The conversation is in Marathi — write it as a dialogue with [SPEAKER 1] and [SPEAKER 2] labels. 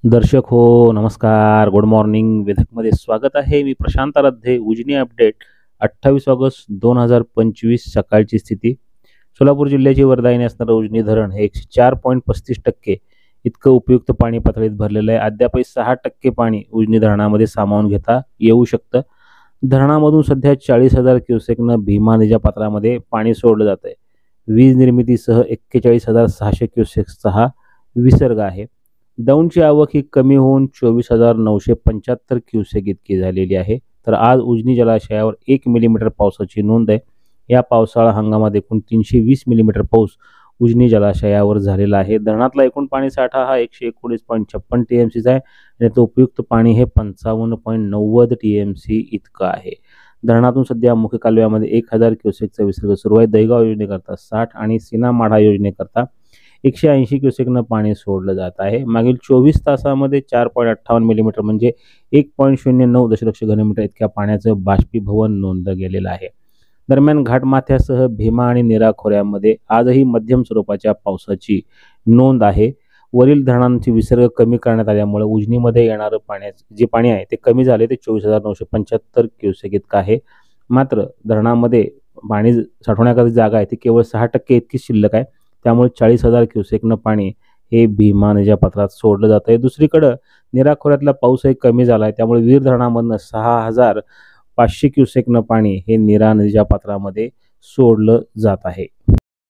[SPEAKER 1] दर्शक हो, नमस्कार, गुड मॉर्निंग. वेधकमध्ये स्वागत आहे. मी प्रशांत आराध्य. उजनी अपडेट 28 ऑगस्ट 2025 सकाळची स्थिती. सोलापूर जिल्ह्याची वरदायीने असणारं उजनी धरण हे 104.35% इतकं उपयुक्त पाणी पातळीत भरलेलं आहे. अद्यापही 6% पाणी उजनी धरणामध्ये सामावून घेता येऊ शकतं. धरणामधून सध्या 40,000 क्युसेकनं भीमा नदीच्या पात्रामध्ये पाणी सोडलं जात आहे. वीज निर्मितीसह 41,600 क्युसेक्सचा हा विसर्ग आहे. दौंडची आवक ही कमी होऊन 24,975 क्युसेक इतकी झालेली आहे. तर आज उजनी जलाशयावर 1 मिलीमीटर पावसाची नोंद आहे. या पावसाळा हंगामात एकूण 320 मिलीमीटर पाऊस उजनी जलाशयावर झालेला आहे. धरणातला एकूण पाणीसाठा हा 119.56 TMCचा आहे आणि तो उपयुक्त पाणी हे 55.90 TMC इतकं आहे. धरणातून सध्या मुख्य कालव्यामध्ये 1,000 क्युसेकचा विसर्ग सुरू आहे. दहीगाव योजनेकरता 60 आणि सीना माढा योजनेकरता 180 क्युसेकनं पाणी सोडलं जात आहे. मागील 24 तासामध्ये 4.58 मिलीमीटर म्हणजे 1.09 दशलक्ष घनमीटर इतक्या पाण्याचं बाष्पीभवन नोंदलं गेलेलं आहे. दरम्यान घाटमाथ्यासह भीमा आणि नीरा खोऱ्यामध्ये आजही मध्यम स्वरूपाच्या पावसाची नोंद आहे. वरील धरणांची विसर्ग कमी करण्यात आल्यामुळे उजनीमध्ये येणारं पाण्याचे जे पाणी आहे ते कमी झाले. ते 24,975 क्युसेक इतकं आहे. मात्र धरणामध्ये पाणी साठवण्याकरता जागा आहे ती केवळ 6% इतकी शिल्लक आहे. त्यामुळे 40,000 क्युसेकनं पाणी हे भीमा नदीच्या पात्रात सोडलं जात आहे. दुसरीकडं नीरा खोऱ्यातला पाऊसही कमी झाला आहे. त्यामुळे वीर धरणामधनं 6,500 क्युसेकनं पाणी हे नीरा नदीच्या पात्रामध्ये सोडलं जात आहे.